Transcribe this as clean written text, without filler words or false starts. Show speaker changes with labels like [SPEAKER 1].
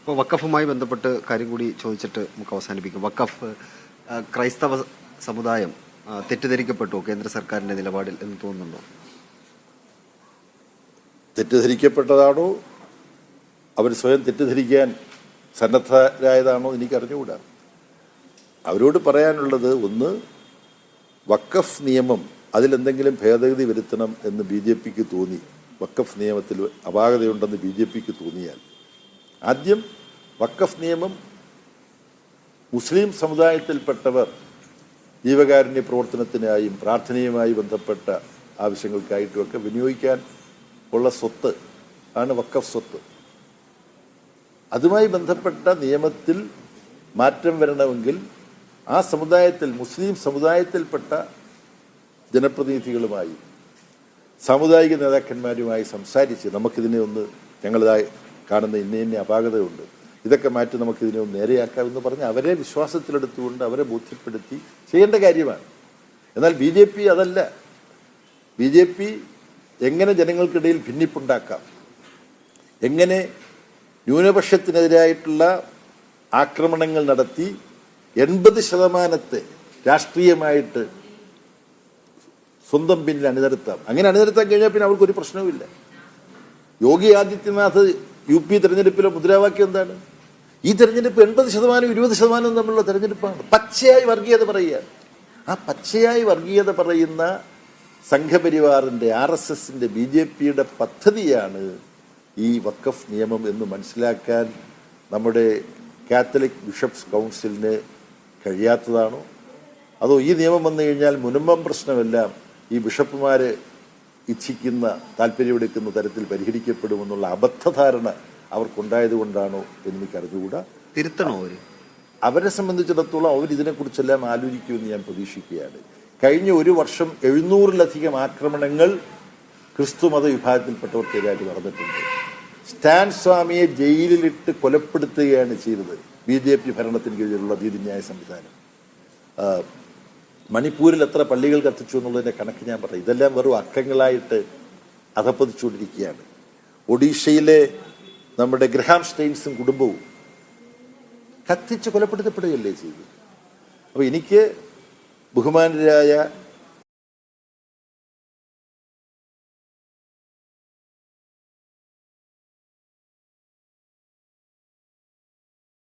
[SPEAKER 1] ഇപ്പോൾ വഖഫുമായി ബന്ധപ്പെട്ട് കാര്യം കൂടി ചോദിച്ചിട്ട് നമുക്ക് അവസാനിപ്പിക്കും. വഖഫ് ക്രൈസ്തവ സമുദായം തെറ്റിദ്ധരിക്കപ്പെട്ടു കേന്ദ്ര സർക്കാരിൻ്റെ നിലപാടിൽ എന്ന് തോന്നുന്നുണ്ടോ?
[SPEAKER 2] തെറ്റിദ്ധരിക്കപ്പെട്ടതാണോ, അവർ സ്വയം തെറ്റിദ്ധരിക്കാൻ സന്നദ്ധരായതാണോ എനിക്കറിഞ്ഞുകൂടാ. അവരോട് പറയാനുള്ളത്, ഒന്ന്, വഖഫ് നിയമം അതിലെന്തെങ്കിലും ഭേദഗതി വരുത്തണം എന്ന് BJPക്ക് തോന്നി, വഖഫ് നിയമത്തിൽ അപാകതയുണ്ടെന്ന് BJPക്ക് തോന്നിയാൽ ആദ്യം വഖഫ് നിയമം മുസ്ലിം സമുദായത്തിൽപ്പെട്ടവർ ജീവകാരുണ്യ പ്രവർത്തനത്തിനായും പ്രാർത്ഥനയുമായി ബന്ധപ്പെട്ട ആവശ്യങ്ങൾക്കായിട്ടുമൊക്കെ വിനിയോഗിക്കാൻ ഉള്ള സ്വത്ത് ആണ് വഖഫ് സ്വത്ത്. അതുമായി ബന്ധപ്പെട്ട നിയമത്തിൽ മാറ്റം വരണമെങ്കിൽ ആ സമുദായത്തിൽ, മുസ്ലിം സമുദായത്തിൽപ്പെട്ട ജനപ്രതിനിധികളുമായി സാമുദായിക നേതാക്കന്മാരുമായി സംസാരിച്ച് നമുക്കിതിനെ ഒന്ന്, ഞങ്ങളതായി കാണുന്ന ഇന്ന അപാകതയുണ്ട്, ഇതൊക്കെ മാറ്റി നമുക്കിതിനെ ഒന്ന് നേരെയാക്കാമെന്ന് പറഞ്ഞ് അവരെ വിശ്വാസത്തിലെടുത്തുകൊണ്ട് അവരെ ബോധ്യപ്പെടുത്തി ചെയ്യേണ്ട കാര്യമാണ്. എന്നാൽ BJP അതല്ല. BJP എങ്ങനെ ജനങ്ങൾക്കിടയിൽ ഭിന്നിപ്പുണ്ടാക്കാം, എങ്ങനെ ന്യൂനപക്ഷത്തിനെതിരായിട്ടുള്ള ആക്രമണങ്ങൾ നടത്തി 80% രാഷ്ട്രീയമായിട്ട് സ്വന്തം പിന്നിൽ അണിനിരത്താം. അങ്ങനെ അണിനിരത്താൻ കഴിഞ്ഞാൽ പിന്നെ അവർക്കൊരു പ്രശ്നവുമില്ല. യോഗി ആദിത്യനാഥ് UP തെരഞ്ഞെടുപ്പിലെ മുദ്രാവാക്യം എന്താണ്? ഈ തെരഞ്ഞെടുപ്പ് 80% 20% തമ്മിലുള്ള തെരഞ്ഞെടുപ്പാണ്. പച്ചയായി വർഗീയത പറയുകയാണ്. ആ പച്ചയായി വർഗീയത പറയുന്ന സംഘപരിവാറിൻ്റെ, RSSൻ്റെ, BJPയുടെ പദ്ധതിയാണ് ഈ വഖഫ് നിയമം എന്ന് മനസ്സിലാക്കാൻ നമ്മുടെ കാത്തലിക് ബിഷപ്സ് കൗൺസിലിന് കഴിയാത്തതാണോ? അതോ ഈ നിയമം വന്നു കഴിഞ്ഞാൽ മുനമ്പം പ്രശ്നമെല്ലാം ഈ ബിഷപ്പുമാർ ഇച്ഛിക്കുന്ന, താല്പര്യമെടുക്കുന്ന തരത്തിൽ പരിഹരിക്കപ്പെടുമെന്നുള്ള അബദ്ധധാരണ അവർക്കുണ്ടായതുകൊണ്ടാണോ എന്നെനിക്ക് അറിഞ്ഞുകൂടാ.
[SPEAKER 1] തിരുത്തണോ
[SPEAKER 2] അവരെ സംബന്ധിച്ചിടത്തോളം അവരിതിനെക്കുറിച്ചെല്ലാം ആലോചിക്കുമെന്ന് ഞാൻ പ്രതീക്ഷിക്കുകയാണ്. കഴിഞ്ഞ ഒരു വർഷം 700-ലധികം ആക്രമണങ്ങൾ ക്രിസ്തുമത വിഭാഗത്തിൽപ്പെട്ടവർക്കെതിരായിട്ട് നടന്നിട്ടുണ്ട്. സ്റ്റാൻ സ്വാമിയെ ജയിലിലിട്ട് കൊലപ്പെടുത്തുകയാണ് ചെയ്തത് BJP ഭരണത്തിന് കീഴിലുള്ള നീതിന്യായ സംവിധാനം. മണിപ്പൂരിൽ എത്ര പള്ളികൾ കത്തിച്ചു എന്നുള്ളതിൻ്റെ കണക്ക് ഞാൻ പറയും. ഇതെല്ലാം വെറും അക്കങ്ങളായിട്ട് അധപ്പതിച്ചുകൊണ്ടിരിക്കുകയാണ്. ഒഡീഷയിലെ നമ്മുടെ ഗ്രഹാം സ്റ്റെയിൻസും കുടുംബവും കത്തിച്ച് കൊലപ്പെടുത്തപ്പെടുകയല്ലേ ചെയ്തു. അപ്പോൾ എനിക്ക് ബഹുമാനരായ